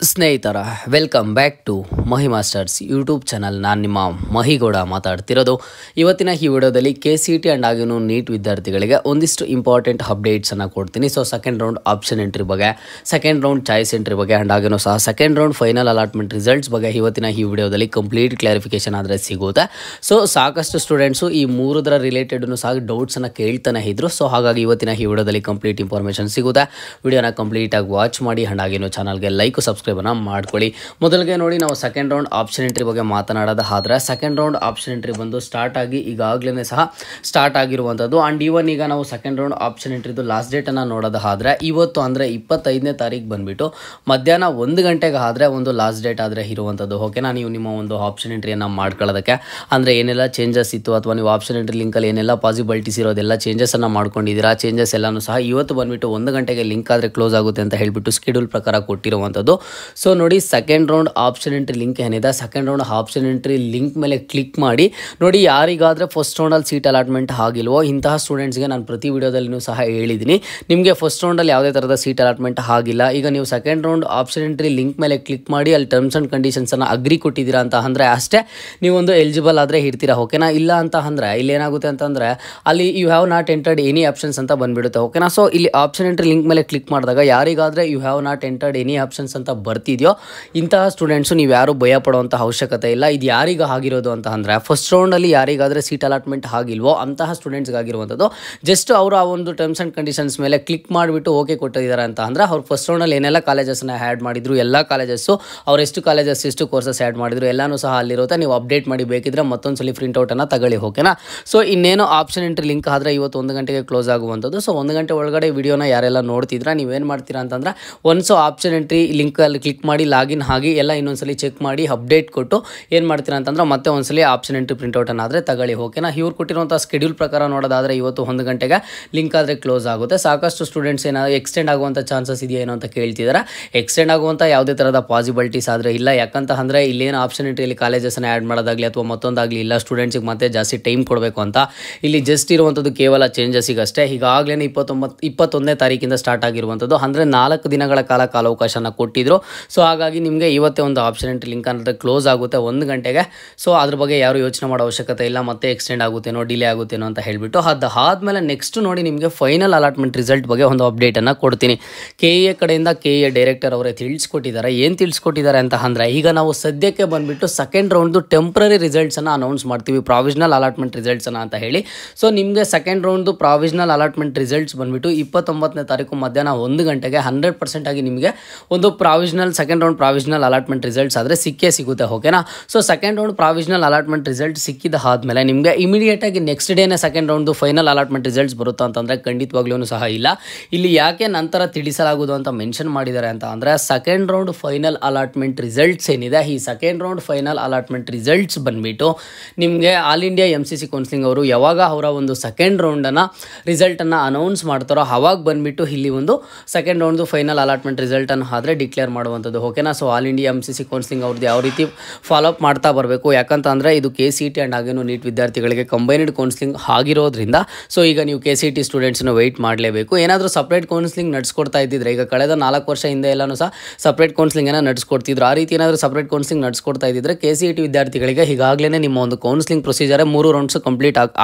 ಸ್ನೇಹಿತರ welcome back to Mahi masters YouTube channel. ನಾನು ನಿಮ್ಮ ಮಹಿಗೌಡ ಮಾತಾಡ್ತಿರೋದು. ಇವತ್ತಿನ ಈ ವಿಡಿಯೋದಲ್ಲಿ KCET ಆ್ಯಂಡ್ ಆಗಿನೂ ನೀಟ್ ವಿದ್ಯಾರ್ಥಿಗಳಿಗೆ ಒಂದಿಷ್ಟು ಇಂಪಾರ್ಟೆಂಟ್ ಅಪ್ಡೇಟ್ಸನ್ನು ಕೊಡ್ತೀನಿ. So second round option entry ಬಗ್ಗೆ, ಸೆಕೆಂಡ್ ರೌಂಡ್ ಚಾಯ್ಸ್ ಎಂಟ್ರಿ ಬಗ್ಗೆ ಆ್ಯಂಡ್ ಆಗಿನೂ ಸಹ second round final allotment results ಬಗ್ಗೆ ಇವತ್ತಿನ ಈ ವಿಡಿಯೋದಲ್ಲಿ ಕಂಪ್ಲೀಟ್ ಕ್ಲಾರಿಫಿಕೇಶನ್ ಆದರೆ ಸಿಗುತ್ತೆ. ಸೊ ಸಾಕಷ್ಟು ಸ್ಟೂಡೆಂಟ್ಸು ಈ ಮೂರದರ ರಿಲೇಟೆಡ್ನು ಸಹ ಡೌಟ್ಸನ್ನು ಕೇಳ್ತಾನೆ ಇದ್ರು. ಸೊ ಹಾಗಾಗಿ ಇವತ್ತಿನ ಈ ವಿಡಿಯೋದಲ್ಲಿ ಕಂಪ್ಲೀಟ್ ಇನ್ಫಾರ್ಮೇಷನ್ ಸಿಗುತ್ತೆ. ವಿಡಿಯೋನ ಕಂಪ್ಲೀಟಾಗಿ ವಾಚ್ ಮಾಡಿ ಆ್ಯಂಡ್ ಆಗಿನೂ ಚಾನಲ್ಗೆ ಲೈಕ್ ಸಬ್ಸ್ಕ್ರೈಬನ್ನು ಮಾಡ್ಕೊಳ್ಳಿ. ಮೊದಲಿಗೆ ನೋಡಿ, ನಾವು ಸೆಕೆಂಡ್ ರೌಂಡ್ ಆಪ್ಷನ್ ಎಂಟ್ರಿ ಬಗ್ಗೆ ಮಾತನಾಡೋದಾದ್ರೆ ಸೆಕೆಂಡ್ ರೌಂಡ್ ಆಪ್ಷನ್ ಎಂಟ್ರಿ ಬಂದು ಸ್ಟಾರ್ಟ್ ಆಗಿ ಈಗಾಗಲೇ ಸಹ ಸ್ಟಾರ್ಟ್ ಆಗಿರುವಂಥದ್ದು. ಆ್ಯಂಡ್ ಈಗ ನಾವು ಸೆಕೆಂಡ್ ರೌಂಡ್ ಆಪ್ಷನ್ ಎಂಟ್ರಿದು ಲಾಸ್ಟ್ ಡೇಟನ್ನು ನೋಡೋದಾದ್ರೆ ಇವತ್ತು ಅಂದರೆ 25ನೇ ತಾರೀಕು ಬಂದುಬಿಟ್ಟು ಮಧ್ಯಾಹ್ನ 1 ಗಂಟೆಗೆ ಆದರೆ ಒಂದು ಲಾಸ್ಟ್ ಡೇಟ್ ಆದರೆ ಇರುವಂಥದ್ದು. ಓಕೆನಾ, ನೀವು ನಿಮ್ಮ ಒಂದು ಆಪ್ಷನ್ ಎಂಟ್ರಿಯನ್ನು ಮಾಡ್ಕೊಳ್ಳೋದಕ್ಕೆ ಅಂದರೆ ಏನೆಲ್ಲ ಚೇಂಜಸ್ ಇತ್ತು ಅಥವಾ ನೀವು ಆಪ್ಷನ್ ಎಂಟ್ರಿ ಲಿಂಕಲ್ಲಿ ಏನೆಲ್ಲ ಪಾಸಿಬಿಲಿಟೀಸ್ ಇರೋದೆಲ್ಲ ಚೇಂಜಸನ್ನು ಮಾಡ್ಕೊಂಡಿದ್ದೀರಾ. ಚೇಂಜಸ್ ಎಲ್ಲನೂ ಸಹ ಇವತ್ತು ಬಂದುಬಿಟ್ಟು 1 ಗಂಟೆಗೆ ಲಿಂಕ್ ಆದರೆ ಕ್ಲೋಸ್ ಆಗುತ್ತೆ ಅಂತ ಹೇಳಿಬಿಟ್ಟು ಸ್ಕೆಡ್ಯೂಲ್ ಪ್ರಕಾರ ಕೊಟ್ಟಿರುವಂಥದ್ದು. ಸೊ ನೋಡಿ, second round option entry link ಏನಿದೆ, second round option entry link ಮೇಲೆ ಕ್ಲಿಕ್ ಮಾಡಿ ನೋಡಿ. ಯಾರಿಗಾದರೆ ಫಸ್ಟ್ ರೌಂಡಲ್ಲಿ ಸೀಟ್ ಅಲಾಟ್ಮೆಂಟ್ ಆಗಿಲ್ವೋ ಇಂತಹ ಸ್ಟೂಡೆಂಟ್ಸ್ಗೆ ನಾನು ಪ್ರತಿ ವಿಡಿಯೋದಲ್ಲಿಯೂ ಸಹ ಹೇಳಿದ್ದೀನಿ, ನಿಮಗೆ ಫಸ್ಟ್ ರೌಂಡಲ್ಲಿ ಯಾವುದೇ ಥರದ ಸೀಟ್ ಅಲಾಟ್ಮೆಂಟ್ ಆಗಿಲ್ಲ. ಈಗ ನೀವು second round option entry link ಮೇಲೆ ಕ್ಲಿಕ್ ಮಾಡಿ ಅಲ್ಲಿ ಟರ್ಮ್ಸ್ ಆ್ಯಂಡ್ ಕಂಡೀಷನ್ಸನ್ನು ಅಗ್ರಿ ಕೊಟ್ಟಿದ್ದೀರಾ ಅಂತ ಅಂದರೆ ಅಷ್ಟೇ ನೀವೊಂದು ಎಲಿಜಿಬಲ್ ಆದರೆ ಇರ್ತೀರಾ. ಓಕೆನಾ, ಇಲ್ಲ ಅಂತ ಅಂದರೆ ಇಲ್ಲಿ ಏನಾಗುತ್ತೆ ಅಂತಂದರೆ ಅಲ್ಲಿ you have not entered any options ಅಂತ ಬಂದುಬಿಡುತ್ತೆ. ಓಕೆನಾ, ಸೊ ಇಲ್ಲಿ ಆಪ್ಷನ್ ಎಂಟ್ರಿ ಲಿಂಕ್ ಮೇಲೆ ಕ್ಲಿಕ್ ಮಾಡಿದಾಗ ಯಾರಿಗಾದರೆ you have not entered any options ಅಂತ ಬರ್ತಿದೆಯೋ ಇಂತಹ ಸ್ಟೂಡೆಂಟ್ಸು ನೀವು ಯಾರು ಭಯ ಪಡುವಂಥ ಅವಶ್ಯಕತೆ ಇಲ್ಲ. ಇದು ಯಾರಿಗೆ ಆಗಿರೋದು ಅಂತ ಅಂದರೆ ಫಸ್ಟ್ ರೌಂಡಲ್ಲಿ ಯಾರಿಗಾದರೆ ಸೀಟ್ ಅಲಾಟ್ಮೆಂಟ್ ಆಗಿಲ್ವೋ ಅಂತಹ ಸ್ಟೂಡೆಂಟ್ಸ್ಗಾಗಿರುವಂಥದ್ದು. ಜಸ್ಟ್ ಅವರು ಆ ಒಂದು ಟರ್ಮ್ಸ್ ಆ್ಯಂಡ್ ಕಂಡೀಷನ್ಸ್ ಮೇಲೆ ಕ್ಲಿಕ್ ಮಾಡಿಬಿಟ್ಟು ಓಕೆ ಕೊಟ್ಟಿದ್ದಾರೆ ಅಂತ ಅಂದರೆ ಅವ್ರು ಫಸ್ಟ್ ರೌಂಡಲ್ಲಿ ಏನೆಲ್ಲ ಕಾಲೇಜಸ್ನ ಆ್ಯಡ್ ಮಾಡಿದ್ರು, ಎಲ್ಲ ಕಾಲೇಜಸ್ಸು ಅವ್ರು ಎಷ್ಟು ಕಾಲೇಜಸ್ ಎಷ್ಟು ಕೋರ್ಸಸ್ ಆ್ಯಡ್ ಮಾಡಿದ್ರು ಎಲ್ಲನೂ ಸಹ ಅಲ್ಲಿರುತ್ತೆ. ನೀವು ಅಪ್ಡೇಟ್ ಮಾಡಿ ಬೇಕಿದ್ರೆ ಮತ್ತೊಂದು ಪ್ರಿಂಟ್ಔಟನ್ನು ತಗೊಳ್ಳಿ. ಓಕೆನಾ, ಸೊ ಇನ್ನೇನು ಆಪ್ಷನ್ ಎಂಟ್ರಿ ಲಿಂಕ್ ಆದರೆ ಇವತ್ತು 1 ಗಂಟೆಗೆ ಕ್ಲೋಸ್ ಆಗುವಂಥದ್ದು. ಸೊ 1 ಗಂಟೆ ಒಳಗಡೆ ವಿಡಿಯೋನ ಯಾರೆಲ್ಲ ನೋಡ್ತಿದ್ರೆ ನೀವೇನು ಮಾಡ್ತೀರಾ ಅಂತಂದರೆ ಒನ್ಸು ಆಪ್ಷನ್ ಎಂಟ್ರಿ ಲಿಂಕಲ್ಲಿ ಕ್ಲಿಕ್ ಮಾಡಿ ಲಾಗಿನ್ ಆಗಿ ಎಲ್ಲ ಇನ್ನೊಂದ್ಸಲಿ ಚೆಕ್ ಮಾಡಿ ಅಪ್ಡೇಟ್ ಕೊಟ್ಟು ಏನು ಮಾಡ್ತೀರಾ ಅಂತಂದ್ರೆ ಮತ್ತೆ ಒಂದ್ಸಲಿ ಆಪ್ಷನ್ ಎಂಟ್ರಿ ಪ್ರಿಂಟ್ಔಟನ್ನು ಆದರೆ ತಗೊಳ್ಳಿ. ಓಕೆನಾ, ಇವ್ರು ಕೊಟ್ಟಿರುವಂಥ ಸ್ಕೆಡ್ಯೂಲ್ ಪ್ರಕಾರ ನೋಡೋದಾದರೆ ಇವತ್ತು 1 ಗಂಟೆಗೆ ಲಿಂಕ್ ಆದರೆ ಕ್ಲೋಸ್ ಆಗುತ್ತೆ. ಸಾಕಷ್ಟು ಸ್ಟೂಡೆಂಟ್ಸ್ ಏನಾದರೂ ಎಕ್ಸ್ಟೆಂಡ್ ಆಗುವಂಥ ಚಾನ್ಸಸ್ ಇದೆಯೇನೋ ಅಂತ ಕೇಳ್ತಿದ್ದಾರೆ. ಎಕ್ಸ್ಟೆಂಡ್ ಆಗುವಂಥ ಯಾವುದೇ ಥರದ ಪಾಸಿಬಿಲಿಟೀಸ್ ಆದರೆ ಇಲ್ಲ. ಯಾಕಂತ ಅಂದರೆ ಇಲ್ಲೇನು ಆಪ್ಷನ್ ಎಂಟ್ರಿಯಲ್ಲಿ ಕಾಲೇಜಸ್ನ ಆ್ಯಡ್ ಮಾಡೋದಾಗಲಿ ಅಥವಾ ಮತ್ತೊಂದಾಗಲಿ ಇಲ್ಲ, ಸ್ಟೂಡೆಂಟ್ಸಿಗೆ ಮತ್ತೆ ಜಾಸ್ತಿ ಟೈಮ್ ಕೊಡಬೇಕು ಅಂತ ಇಲ್ಲಿ ಜಸ್ಟ್ ಇರುವಂಥದ್ದು ಕೇವಲ ಚೇಂಜಸ್ಸಿಗಷ್ಟೇ. ಈಗಾಗಲೇ 21ನೇ ತಾರೀಕಿಂದ ಸ್ಟಾರ್ಟ್ ಆಗಿರುವಂಥದ್ದು, ಅಂದರೆ 4 ದಿನಗಳ ಕಾಲಾವಕಾಶನ ಕೊಟ್ಟಿದ್ರು. ಸೊ ಹಾಗಾಗಿ ನಿಮಗೆ ಇವತ್ತೇ ಒಂದು ಆಪ್ಷನ್ ಎಂಟ್ರಿ ಲಿಂಕ್ ಅಂದರೆ ಕ್ಲೋಸ್ ಆಗುತ್ತೆ 1 ಗಂಟೆಗೆ. ಸೊ ಅದ್ರ ಬಗ್ಗೆ ಯಾರು ಯೋಚನೆ ಮಾಡೋ ಅವಶ್ಯಕತೆ ಇಲ್ಲ, ಮತ್ತೆ ಎಕ್ಸ್ಟೆಂಡ್ ಆಗುತ್ತೇನೋ ಡಿಲೇ ಆಗುತ್ತೇನೋ ಅಂತ ಹೇಳಿಬಿಟ್ಟು. ಅದಾದಮೇಲೆ ನೆಕ್ಸ್ಟ್ ನೋಡಿ, ನಿಮಗೆ ಫೈನಲ್ ಅಲಾಟ್ಮೆಂಟ್ ರಿಸಲ್ಟ್ ಬಗ್ಗೆ ಒಂದು ಅಪ್ಡೇಟನ್ನು ಕೊಡ್ತೀನಿ. KEA ಕಡೆಯಿಂದ KEA ಡೈರೆಕ್ಟರ್ ಅವರೇ ತಿಳಿಸ್ಕೊಟ್ಟಿದ್ದಾರೆ. ಏನು ತಿಳಿಸ್ಕೊಟ್ಟಿದ್ದಾರೆ ಅಂತ ಅಂದರೆ ಈಗ ನಾವು ಸದ್ಯಕ್ಕೆ ಬಂದುಬಿಟ್ಟು ಸೆಕೆಂಡ್ ರೌಂಡ್ದು ಟೆಂಪ್ರರಿ ರಿಸಲ್ಟ್ಸನ್ನು ಅನೌನ್ಸ್ ಮಾಡ್ತೀವಿ, ಪ್ರಾವಿಷನಲ್ ಅಲಾಟ್ಮೆಂಟ್ ರಿಸಲ್ಟ್ಸನ್ನು ಅಂತ ಹೇಳಿ. ಸೊ ನಿಮಗೆ ಸೆಕೆಂಡ್ ರೌಂಡ್ದು ಪ್ರಾವಿಷನಲ್ ಅಲಾಟ್ಮೆಂಟ್ ರಿಸಲ್ಟ್ಸ್ ಬಂದುಬಿಟ್ಟು 29ನೇ ತಾರೀಕು ಮಧ್ಯಾಹ್ನ 1 ಗಂಟೆಗೆ 100% ಆಗಿ ನಿಮಗೆ ಒಂದು second round provisional allotment results ಆದರೆ ಸಿಕ್ಕೇ ಸಿಗುತ್ತೆ. ಓಕೆನಾ, so second round provisional allotment result ಸಿಕ್ಕಿದ ಆದಮೇಲೆ ನಿಮಗೆ ಇಮಿಡಿಯೇಟಾಗಿ ನೆಕ್ಸ್ಟ್ ಡೇನೇ ಸೆಕೆಂಡ್ ರೌಂಡ್ದು ಫೈನಲ್ ಅಲಾಟ್ಮೆಂಟ್ ರಿಸಲ್ಟ್ಸ್ ಬರುತ್ತಾ ಅಂತಂದರೆ ಖಂಡಿತವಾಗ್ಲೂ ಸಹ ಇಲ್ಲ. ಇಲ್ಲಿ ಯಾಕೆ ನಂತರ ತಿಳಿಸಲಾಗುವುದು ಅಂತ ಮೆನ್ಷನ್ ಮಾಡಿದ್ದಾರೆ ಅಂತ ಅಂದರೆ second round final allotment results ಏನಿದೆ, ಈ second round final allotment results ಬಂದುಬಿಟ್ಟು ನಿಮಗೆ ಆಲ್ ಇಂಡಿಯಾ MCC ಕೌನ್ಸಿಲಿಂಗ್ ಅವರು ಯಾವಾಗ ಅವರ ಒಂದು ಸೆಕೆಂಡ್ ರೌಂಡನ್ನು ರಿಸಲ್ಟನ್ನು ಅನೌನ್ಸ್ ಮಾಡ್ತಾರೋ ಆವಾಗ ಬಂದುಬಿಟ್ಟು ಇಲ್ಲಿ ಒಂದು ಸೆಕೆಂಡ್ ರೌಂಡ್ದು ಫೈನಲ್ ಅಲಾಟ್ಮೆಂಟ್ ರಿಸಲ್ಟನ್ನು ಆದರೆ ಡಿಕ್ಲೇರ್ ಮಾಡುವಂಥದ್ದು. ಓಕೆನಾ, so all India MCC counselling ಅವ್ರದ್ದು ಯಾವ ರೀತಿ ಫಾಲೋಅಪ್ ಮಾಡ್ತಾ ಬರಬೇಕು, ಯಾಕಂತ ಅಂದರೆ ಇದು KCET ಆ್ಯಂಡ್ ಆಗಿನೂ ನೀಟ್ ವಿದ್ಯಾರ್ಥಿಗಳಿಗೆ ಕಂಬೈನ್ಡ್ ಕೌನ್ಸಿಲಿಂಗ್ ಆಗಿರೋದ್ರಿಂದ ಸೊ ಈಗ ನೀವು KCET ಸ್ಟೂಡೆಂಟ್ಸ್ನ ವೆಯ್ಟ್ ಮಾಡಲೇಬೇಕು. ಏನಾದರೂ ಸಪ್ರೇಟ್ ಕೌನ್ಸಿಲಿಂಗ್ ನಡೆಸ್ಕೊಡ್ತಾ ಇದ್ದಿದ್ರೆ, ಈಗ ಕಳೆದ 4 ವರ್ಷ ಹಿಂದೆ ಎಲ್ಲನೂ ಸಹ ಸಪ್ರೇಟ್ ಕೌನ್ಸಿಲಿಂಗನ್ನು ನಡೆಸ್ಕೊಡ್ತಿದ್ರು. ಆ ರೀತಿ ಏನಾದರೂ ಸಪ್ರೇಟ್ ಕೌನ್ಸಿಲಿಂಗ್ ನಡೆಸ್ಕೊಡ್ತಾ ಇದ್ದಿದ್ರೆ KCET ವಿದ್ಯಾರ್ಥಿಗಳಿಗೆ ಈಗಾಗಲೇ ನಿಮ್ಮ ಒಂದು ಕೌನ್ಸಿಲಿಂಗ್ ಪ್ರೊಸೀಜರೇ 3 ರೌಂಡ್ಸ್ ಕಂಪ್ಲೀಟ್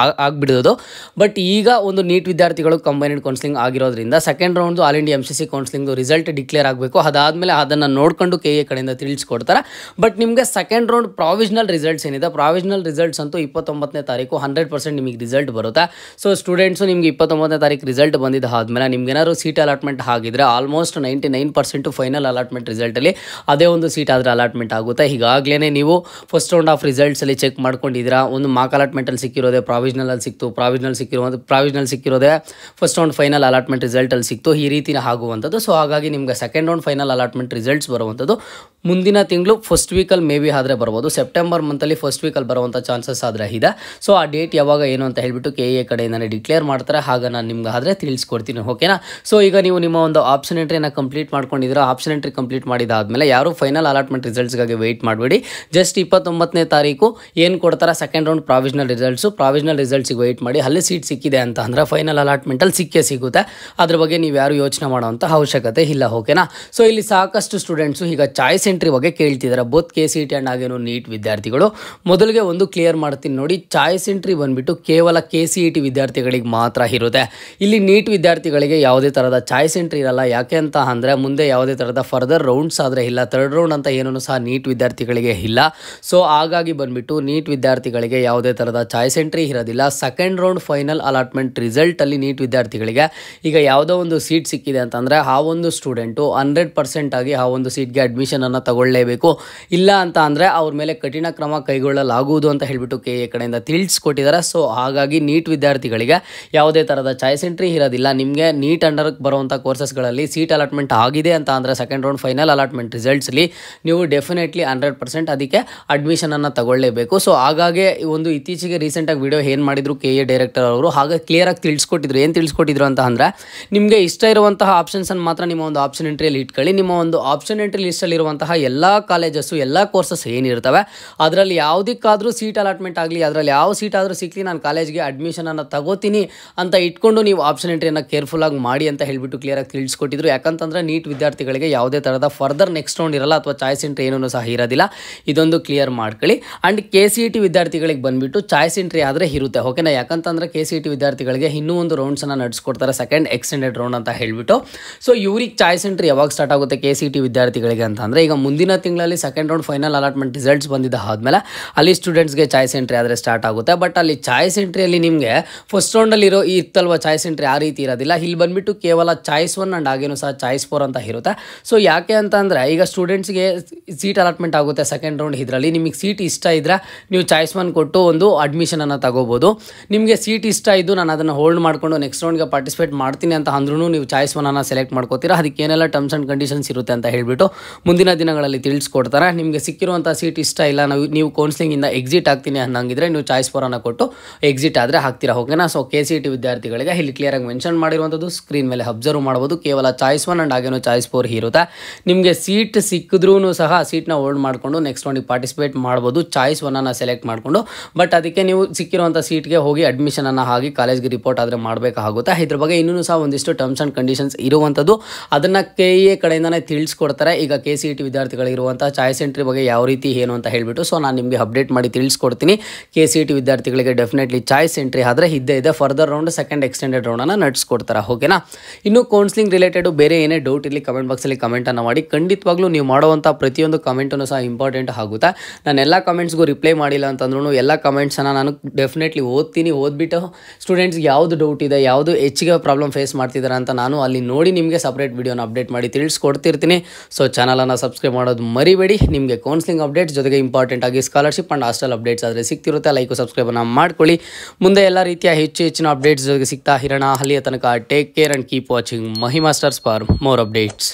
ಆಗಿಬಿಡೋದು. ಬಟ್ ಈಗ ಒಂದು ನೀಟ್ ವಿದ್ಯಾರ್ಥಿಗಳು ಕಂಬೈನ್ಡ್ ಕೌನ್ಸಿಲಿಂಗ್ ಆಗಿರೋದ್ರಿಂದ ಸೆಕೆಂಡ್ ರೌಂಡ್ದು all India MCC counselling result declare ಆಗಬೇಕು. ಅದಾದಮೇಲೆ ಅದನ್ನು ನೋಡಿಕೊಂಡು KEA ಕಡೆಯಿಂದ ತಿಳಿಸ್ಕೊಡ್ತಾರೆ. ಬಟ್ ನಿಮಗೆ ಸೆಕೆಂಡ್ ರೌಂಡ್ ಪ್ರಾವಿಷನಲ್ ರಿಸಲ್ಟ್ಸ್ ಏನಿದೆ, ಪ್ರಾವಿಷನಲ್ ರಿಸಲ್ಟ್ಸ್ ಅಂತೂ 29ನೇ ತಾರೀಕು 100% ನಿಮಗೆ ರಿಸಲ್ಟ್ ಬರುತ್ತೆ. ಸೊ ಸ್ಟೂಡೆಂಟ್ಸು ನಿಮಗೆ 29ನೇ ತಾರೀಕು ರಿಸಲ್ಟ್ ಬಂದಿದ್ದ ಆದಮೇಲೆ ನಿಮ್ಗೆ ಏನಾದ್ರು ಸೀಟ್ ಅಲಾಟ್ಮೆಂಟ್ ಆಗಿದ್ರೆ ಆಲ್ಮೋಸ್ಟ್ 99% ಫೈನಲ್ ಅಲಾಟ್ಮೆಂಟ್ ರಿಸಲ್ಟಲ್ಲಿ ಅದೇ ಒಂದು ಸೀಟ್ ಆದರೆ ಅಲಾಟ್ಮೆಂಟ್ ಆಗುತ್ತೆ. ಈಗಾಗಲೇ ನೀವು ಫಸ್ಟ್ ರೌಂಡ್ ಆಫ್ ರಿಸಲ್ಟ್ಸಲ್ಲಿ ಚೆಕ್ ಮಾಡ್ಕೊಂಡಿದ್ದೀರಾ. ಒಂದು ಮಾರ್ಕ್ ಅಲಾಟ್ಮೆಂಟಲ್ಲಿ ಸಿಕ್ಕಿರೋದೇ ಪ್ರಾವಿಷನಲಲ್ಲಿ ಸಿಕ್ತು, ಪ್ರಾವಿಷನಲ್ ಸಿಕ್ಕಿರೋದೇ ಫಸ್ಟ್ ರೌಂಡ್ ಫೈನಲ್ ಅಲಾಟ್ಮೆಂಟ್ ರಿಸಲ್ಟಲ್ಲಿ ಸಿಕ್ತು, ಈ ರೀತಿ ಆಗುವಂಥದ್ದು. ಸೊ ಹಾಗಾಗಿ ನಿಮಗೆ second round final allotment results ಬರುವಂಥದ್ದು ಮುಂದಿನ ತಿಂಗಳು ಫಸ್ಟ್ ವೀಕಲ್ಲಿ ಮೇ ಬಿ ಆದರೆ ಬರ್ಬೋದು, ಸೆಪ್ಟೆಂಬರ್ ಮಂತಲ್ಲಿ ಫಸ್ಟ್ ವೀಕಲ್ಲಿ ಬರುವಂಥ ಚಾನ್ಸಸ್ ಆದರೆ ಇದೆ. ಸೊ ಆ ಡೇಟ್ ಯಾವಾಗ ಏನು ಅಂತ ಹೇಳಿಬಿಟ್ಟು KE ಕಡೆಯಿಂದನೇ ಡಿಕ್ಲೇರ್ ಮಾಡ್ತಾರೆ, ಆಗ ನಾನು ನಿಮ್ಗೆ ಆದರೆ ತಿಳಿಸ್ಕೊಡ್ತೀನಿ. ಓಕೆನಾ. ಸೊ ಈಗ ನೀವು ನಿಮ್ಮ ಒಂದು ಆಪ್ಷನ್ ಎಂಟ್ರಿಯನ್ನು ಕಂಪ್ಲೀಟ್ ಮಾಡ್ಕೊಂಡಿದ್ದೀರಾ. ಆಪ್ಷನ್ ಎಂಟ್ರಿ ಕಂಪ್ಲೀಟ್ ಮಾಡಿದಾದ್ಮೇಲೆ ಯಾರು ಫೈನಲ್ ಅಲಾಟ್ಮೆಂಟ್ ರಿಸಲ್ಟ್ಸ್ಗಾಗಿ ವೆಯ್ಟ್ ಮಾಡಬೇಡಿ. ಜಸ್ಟ್ 29ನೇ ತಾರೀಕು ಏನು ಕೊಡ್ತಾರೆ ಸೆಕೆಂಡ್ ರೌಂಡ್ ಪ್ರಾವಿಷನಲ್ ರಿಸಲ್ಟ್ಸಿಗೆ ವೆಯ್ಟ್ ಮಾಡಿ. ಅಲ್ಲಿ ಸೀಟ್ ಸಿಕ್ಕಿದೆ ಅಂತ ಅಂದರೆ ಫೈನಲ್ ಅಲಾಟ್ಮೆಂಟಲ್ಲಿ ಸಿಕ್ಕೇ ಸಿಗುತ್ತೆ. ಅದ್ರ ಬಗ್ಗೆ ನೀವು ಯಾರು ಯೋಚನೆ ಮಾಡೋವಂಥ ಅವಶ್ಯಕತೆ ಇಲ್ಲ. ಓಕೆನಾ. ಸೊ ಇಲ್ಲಿ ಸಾಕಷ್ಟು ಸ್ಟೂಡೆಂಟ್ಸು ಈಗ ಚಾಯ್ಸ್ ಎಂಟ್ರಿ ಬಗ್ಗೆ ಕೇಳ್ತಿದ್ದಾರೆ, ಬೋತ್ KCET ಆ್ಯಂಡ್ ಹಾಗೇನು ನೀಟ್ ವಿದ್ಯಾರ್ಥಿಗಳು. ಮೊದಲಿಗೆ ಒಂದು ಕ್ಲಿಯರ್ ಮಾಡ್ತೀನಿ ನೋಡಿ, ಚಾಯ್ಸ್ ಎಂಟ್ರಿ ಬಂದುಬಿಟ್ಟು ಕೇವಲ KCET ವಿದ್ಯಾರ್ಥಿಗಳಿಗೆ ಮಾತ್ರ ಇರುತ್ತೆ. ಇಲ್ಲಿ ನೀಟ್ ವಿದ್ಯಾರ್ಥಿಗಳಿಗೆ ಯಾವುದೇ ಥರದ ಚಾಯ್ಸ್ ಎಂಟ್ರಿ ಇರಲ್ಲ. ಯಾಕೆ ಅಂತ ಅಂದರೆ ಮುಂದೆ ಯಾವುದೇ ಥರದ ಫರ್ದರ್ ರೌಂಡ್ಸ್ ಆದರೆ ಇಲ್ಲ, ಥರ್ಡ್ ರೌಂಡ್ ಅಂತ ಏನೂ ಸಹ ನೀಟ್ ವಿದ್ಯಾರ್ಥಿಗಳಿಗೆ ಇಲ್ಲ. ಸೊ ಹಾಗಾಗಿ ಬಂದುಬಿಟ್ಟು ನೀಟ್ ವಿದ್ಯಾರ್ಥಿಗಳಿಗೆ ಯಾವುದೇ ಥರದ ಚಾಯ್ಸ್ ಎಂಟ್ರಿ ಇರೋದಿಲ್ಲ. ಸೆಕೆಂಡ್ ರೌಂಡ್ ಫೈನಲ್ ಅಲಾಟ್ಮೆಂಟ್ ರಿಸಲ್ಟಲ್ಲಿ ನೀಟ್ ವಿದ್ಯಾರ್ಥಿಗಳಿಗೆ ಈಗ ಯಾವುದೋ ಒಂದು ಸೀಟ್ ಸಿಕ್ಕಿದೆ ಅಂತಂದರೆ ಆ ಒಂದು ಸ್ಟೂಡೆಂಟು 100% ಆಗಿ ಆ ಒಂದು ಸೀಟ್ಗೆ ಅಡ್ಮಿಷನನ್ನು ತಗೊಳ್ಳೇಬೇಕು. ಇಲ್ಲ ಅಂತ ಅಂದರೆ ಅವ್ರ ಮೇಲೆ ಕಠಿಣ ಕ್ರಮ ಕೈಗೊಳ್ಳಲಾಗುವುದು ಅಂತ ಹೇಳಿಬಿಟ್ಟು KE ಕಡೆಯಿಂದ ತಿಳಿಸ್ಕೊಟ್ಟಿದ್ದಾರೆ. ಸೊ ಹಾಗಾಗಿ ನೀಟ್ ವಿದ್ಯಾರ್ಥಿಗಳಿಗೆ ಯಾವುದೇ ಥರದ ಚಾಯ್ಸ್ ಎಂಟ್ರಿ ಇರೋದಿಲ್ಲ. ನಿಮಗೆ ನೀಟ್ ಅಂಡರ್ಗೆ ಬರುವಂಥ ಕೋರ್ಸಸ್ಗಳಲ್ಲಿ ಸೀಟ್ ಅಲಾಟ್ಮೆಂಟ್ ಆಗಿದೆ ಅಂತ ಅಂದರೆ ಸೆಕೆಂಡ್ ರೌಂಡ್ ಫೈನಲ್ ಅಲಾಟ್ಮೆಂಟ್ ರಿಸಲ್ಟ್ಸಲ್ಲಿ ನೀವು ಡೆಫಿನೆಟ್ಲಿ 100% ಅದಕ್ಕೆ ಅಡ್ಮಿಷನನ್ನು ತಗೊಳ್ಳೇಬೇಕು. ಸೊ ಹಾಗಾಗಿ ಒಂದು ಇತ್ತೀಚೆಗೆ ರೀಸೆಂಟಾಗಿ ವಿಡಿಯೋ ಏನು ಮಾಡಿದ್ರು KE ಡೈರೆಕ್ಟರ್ ಅವರು, ಹಾಗೆ ಕ್ಲಿಯರಾಗಿ ತಿಳಿಸ್ಕೊಟ್ಟಿದ್ರು. ಏನು ತಿಳಿಸ್ಕೊಟ್ಟಿದ್ರು ಅಂತ ಅಂದರೆ ನಿಮಗೆ ಇಷ್ಟ ಇರುವಂತಹ ಆಪ್ಷನ್ಸನ್ನು ಮಾತ್ರ ನಿಮ್ಮ ಒಂದು ಆಪ್ಷನ್ ಎಂಟ್ರಿಯಲ್ಲಿ ಇಟ್ಕೊಳ್ಳಿ. ನಿಮ್ಮ ಒಂದು ಆಪ್ಷನ್ ಎಂಟ್ರಿ ಲಿಸ್ಟಲ್ಲಿರುವಂತಹ ಎಲ್ಲ ಕಾಲೇಜಸ್ಸು ಎಲ್ಲ ಕೋರ್ಸಸ್ ಏನಿರ್ತವೆ ಅದರಲ್ಲಿ ಯಾವುದಕ್ಕಾದರೂ ಸೀಟ್ ಅಲಾಟ್ಮೆಂಟ್ ಆಗಲಿ, ಅದರಲ್ಲಿ ಯಾವ ಸೀಟ್ ಆದರೂ ಸಿಕ್ಕಲಿ ನಾನು ಕಾಲೇಜ್ಗೆ ಅಡ್ಮಿಷನನ್ನು ತಗೋತೀನಿ ಅಂತ ಇಟ್ಕೊಂಡು ನೀವು ಆಪ್ಷನ್ ಎಂಟ್ರಿಯನ್ನು ಕೇರ್ಫುಲ್ಲಾಗಿ ಮಾಡಿ ಅಂತ ಹೇಳಿಬಿಟ್ಟು ಕ್ಲಿಯರಾಗಿ ತಿಳಿಸ್ಕೊಟ್ಟಿದ್ರು. ಯಾಕಂತಂದರೆ ನೀಟ್ ವಿದ್ಯಾರ್ಥಿಗಳಿಗೆ ಯಾವುದೇ ಥರದ ಫರ್ದರ್ ನೆಕ್ಸ್ಟ್ ರೌಂಡ್ ಇರಲ್ಲ ಅಥವಾ ಚಾಯ್ಸ್ ಎಂಟ್ರಿ ಏನೂ ಸಹ ಇರೋದಿಲ್ಲ. ಇದೊಂದು ಕ್ಲಿಯರ್ ಮಾಡ್ಕೊಳ್ಳಿ. ಆ್ಯಂಡ್ KCET ವಿದ್ಯಾರ್ಥಿಗಳಿಗೆ ಬಂದುಬಿಟ್ಟು ಚಾಯ್ಸ್ ಎಂಟ್ರಿ ಆದರೆ ಇರುತ್ತೆ. ಓಕೆನಾ. ಯಾಕಂತಂದರೆ KCET ವಿದ್ಯಾರ್ಥಿಗಳಿಗೆ ಇನ್ನೂ ಒಂದು ರೌಂಡ್ಸನ್ನು ನಡೆಸ್ಕೊಡ್ತಾರೆ, ಸೆಕೆಂಡ್ ಎಕ್ಸ್ಟೆಂಡೆಡ್ ರೌಂಡ್ ಅಂತ ಹೇಳಿಬಿಟ್ಟು. ಸೊ ಇವ್ರಿಗೆ ಚಾಯ್ಸ್ ಎಂಟ್ರಿ ಯಾವಾಗ ಸ್ಟಾರ್ಟ್ ಆಗುತ್ತೆ KCET ವಿದ್ಯಾರ್ಥಿಗಳಿಗೆ ಅಂತ ಅಂದರೆ ಈಗ ಮುಂದಿನ ತಿಂಗಳಲ್ಲಿ second round final allotment results ಬಂದಿದ್ದ ಆದಮೇಲೆ ಅಲ್ಲಿ ಸ್ಟೂಡೆಂಟ್ಸ್ಗೆ ಚಾಯ್ಸ್ ಎಂಟ್ರಿ ಆದರೆ ಸ್ಟಾರ್ಟ್ ಆಗುತ್ತೆ. ಬಟ್ ಅಲ್ಲಿ ಚಾಯ್ಸ್ ಎಂಟ್ರಿಯಲ್ಲಿ ನಿಮಗೆ ಫಸ್ಟ್ ರೌಂಡಲ್ಲಿ ಇತ್ತಲ್ವ ಚಾಯ್ಸ್ ಎಂಟ್ರಿ ಆ ರೀತಿ ಇರೋದಿಲ್ಲ. ಇಲ್ಲಿ ಬಂದುಬಿಟ್ಟು ಕೇವಲ ಚಾಯ್ಸ್ 1 ಆ್ಯಂಡ್ ಹಾಗೇನು ಸಹ ಚಾಯ್ಸ್ 4 ಅಂತ ಇರುತ್ತೆ. ಸೊ ಯಾಕೆ ಅಂತ ಅಂದರೆ ಈಗ ಸ್ಟೂಡೆಂಟ್ಸ್ಗೆ ಸೀಟ್ ಅಲಾಟ್ಮೆಂಟ್ ಆಗುತ್ತೆ ಸೆಕೆಂಡ್ ರೌಂಡ್. ಇದರಲ್ಲಿ ನಿಮಗೆ ಸೀಟ್ ಇಷ್ಟ ಇದ್ದರೆ ನೀವು ಚಾಯ್ಸ್ 1 ಕೊಟ್ಟು ಒಂದು ಅಡ್ಮಿಷನನ್ನು ತಗೋಬೋದು. ನಿಮಗೆ ಸೀಟ್ ಇಷ್ಟ ಇದ್ದು ನಾನು ಅದನ್ನು ಹೋಲ್ಡ್ ಮಾಡಿಕೊಂಡು ನೆಕ್ಸ್ಟ್ ರೌಂಡ್ಗೆ ಪಾರ್ಟಿಸಿಪೇಟ್ ಮಾಡ್ತೀನಿ ಅಂತ ಅಂದ್ರೂ ನೀವು ಚಾಯ್ಸ್ 1 ಸೆಲೆಕ್ಟ್ ಮಾಡ್ಕೋತೀರಾ. ಅದಕ್ಕೆ ಏನೆಲ್ಲ ಟರ್ಮ್ಸ್ ಆ್ಯಂಡ್ ಕಂಡೀಷನ್ಸ್ ಇರುತ್ತೆ ಅಂತ ಹೇಳಿಬಿಟ್ಟು ಮುಂದಿನ ದಿನಗಳಲ್ಲಿ ತಿಳಿಸ್ಕೊಡ್ತಾರೆ. ನಿಮಗೆ ಸಿಕ್ಕಿರುವಂಥ ಸೀಟ್ ಇಷ್ಟ ಇಲ್ಲ, ನೀವು ಕೌನ್ಸಿಲಿಂಗಿಂದ ಎಕ್ಸಿಟ್ ಆಗ್ತೀನಿ ಅನ್ನಂಗಿದ್ರೆ ನೀವು ಚಾಯ್ಸ್ 4 ಕೊಟ್ಟು ಎಕ್ಸಿಟ್ ಆದರೆ ಹಾಕ್ತೀರಾ. ಓಕೆನಾ. ಸೊ KCET ವಿದ್ಯಾರ್ಥಿಗಳಿಗೆ ಇಲ್ಲಿ ಕ್ಲಿಯರಾಗಿ ಮೆನ್ಷನ್ ಮಾಡಿರುವಂಥದ್ದು ಸ್ಕ್ರೀನ್ ಮೇಲೆ ಅಬ್ಸರ್ವ್ ಮಾಡ್ಬೋದು. ಕೇವಲ ಚಾಯ್ಸ್ 1 ಆ್ಯಂಡ್ ಹಾಗೇನು ಚಾಯ್ಸ್ 4 ಇರುತ್ತೆ. ನಿಮಗೆ ಸೀಟ್ ಸಿಕ್ಕಿದ್ರೂ ಸಹ ಸೀಟ್ನ ಹೋಲ್ಡ್ ಮಾಡಿಕೊಂಡು ನೆಕ್ಸ್ಟ್ ರೌಂಡಿಗೆ ಪಾರ್ಟಿಸಿಪೇಟ್ ಮಾಡ್ಬೋದು ಚಾಯ್ಸ್ 1 ಸೆಲೆಕ್ಟ್ ಮಾಡಿಕೊಂಡು. ಬಟ್ ಅದಕ್ಕೆ ನೀವು ಸಿಕ್ಕಿರುವಂಥ ಸೀಟ್ಗೆ ಹೋಗಿ ಅಡ್ಮಿಷನನ್ನು ಆಗಿ ಕಾಲೇಜ್ಗೆ ರಿಪೋರ್ಟ್ ಆದರೆ ಮಾಡಬೇಕಾಗುತ್ತೆ. ಇದ್ರ ಬಗ್ಗೆ ಇನ್ನೂ ಸಹ ಒಂದಿಷ್ಟು ಟರ್ಮ್ಸ್ ಆ್ಯಂಡ್ ಕಂಡೀಷನ್ಸ್ ಇರುವಂಥದ್ದು ಅದನ್ನು KE ಕಡೆಯಿಂದನೇ ತಿಳಿಸ್ಕೊಡ್ತಾರೆ. ಈಗ KCET ವಿದ್ಯಾರ್ಥಿಗಳಿರುವಂಥ ಚಾಯ್ಸ್ ಎಂಟ್ರಿ ಬಗ್ಗೆ ಯಾವ ರೀತಿ ಏನು ಅಂತ ಹೇಳಿಬಿಟ್ಟು ಸೊ ನಾನು ನಿಮಗೆ ಅಪ್ಡೇಟ್ ಮಾಡಿ ತಿಳಿಸ್ಕೊಡ್ತೀನಿ. KCET ವಿದ್ಯಾರ್ಥಿಗಳಿಗೆ ಡೆಫಿನೆಟ್ಲಿ ಚಾಯ್ಸ್ ಎಂಟ್ರಿ ಆದರೆ ಇದ್ದೇ ಇದೆ. ಫರ್ದರ್ ರೌಂಡ್ ಸೆಕೆಂಡ್ ಎಕ್ಸ್ಟೆಂಡೆಡ್ ರೌಂಡನ್ನು ನಡೆಸ್ಕೊಡ್ತಾರೆ. ಓಕೆನಾ. ಇನ್ನು ಕೌನ್ಸಿಲಿಂಗ್ ರಿಲೇಟೆಡ್ ಬೇರೆ ಏನೇ ಡೌಟ್ ಇರಲಿ ಕಮೆಂಟ್ ಬಾಕ್ಸಲ್ಲಿ ಕಮೆಂಟನ್ನು ಮಾಡಿ. ಖಂಡಿತವಾಗ್ಲೂ ನೀವು ಮಾಡುವಂಥ ಪ್ರತಿಯೊಂದು ಕಮೆಂಟನ್ನು ಸಹ ಇಂಪಾರ್ಟೆಂಟ್ ಆಗುತ್ತೆ. ನಾನು ಎಲ್ಲ ಕಮೆಂಟ್ಸ್ಗೂ ರಿಪ್ಲೈ ಮಾಡಿಲ್ಲ ಅಂತಂದ್ರೂ ಎಲ್ಲ ಕಮೆಂಟ್ಸನ್ನು ನಾನು ಡೆಫಿನೆಟ್ಲಿ ಓದ್ತೀನಿ. ಓದ್ಬಿಟ್ಟು ಸ್ಟೂಡೆಂಟ್ಸ್ಗೆ ಯಾವುದು ಡೌಟ್ ಇದೆ, ಯಾವುದು ಹೆಚ್ಚಿಗೆ ಪ್ರಾಬ್ಲಮ್ ಫೇಸ್ ಮಾಡ್ತಿದ್ದಾರೆ ಅಂತ ನಾನು ಅಲ್ಲಿ ನೋಡಿ ನಿಮಗೆ ಸಪ್ರೇಟ್ ವಿಡಿಯೋನ ಅಪ್ಡೇಟ್ ಮಾಡಿ ತಿಳಿಸ್ಕೊಡ್ತಿರ್ತೀನಿ. ಸೊ ಚಾನಲನ್ನು ಸಬ್ಸ್ಕ್ರೈಬ್ ಮಾಡೋದು ಮರಿಬೇಡಿ. ನಿಮಗೆ ಕೌನ್ಸಿಲಿಂಗ್ ಅಪ್ಡೇಟ್ಸ್ ಜೊತೆಗೆ ಇಂಪಾರ್ಟೆಂಟ್ ಆಗಿ ಸ್ಕಾಲರ್ಶಿಪ್ ಆ್ಯಂಡ್ ಹಾಸ್ಟೆಲ್ ಅಪ್ಡೇಟ್ಸ್ ಆದರೆ ಸಿಗ್ತಿರುತ್ತೆ. ಲೈಕ್ ಸಬ್ಸ್ಕ್ರೈಬನ್ನು ಮಾಡ್ಕೊಳ್ಳಿ. ಮುಂದೆ ಎಲ್ಲ ರೀತಿಯ ಹೆಚ್ಚಿನ ಅಪ್ಡೇಟ್ಸ್ ಜೊತೆಗೆ ಸಿಗ್ತಾ ಇರೋಣ. ಅಲ್ಲಿಯ ತನಕ take care and keep watching Mahi masters for more updates.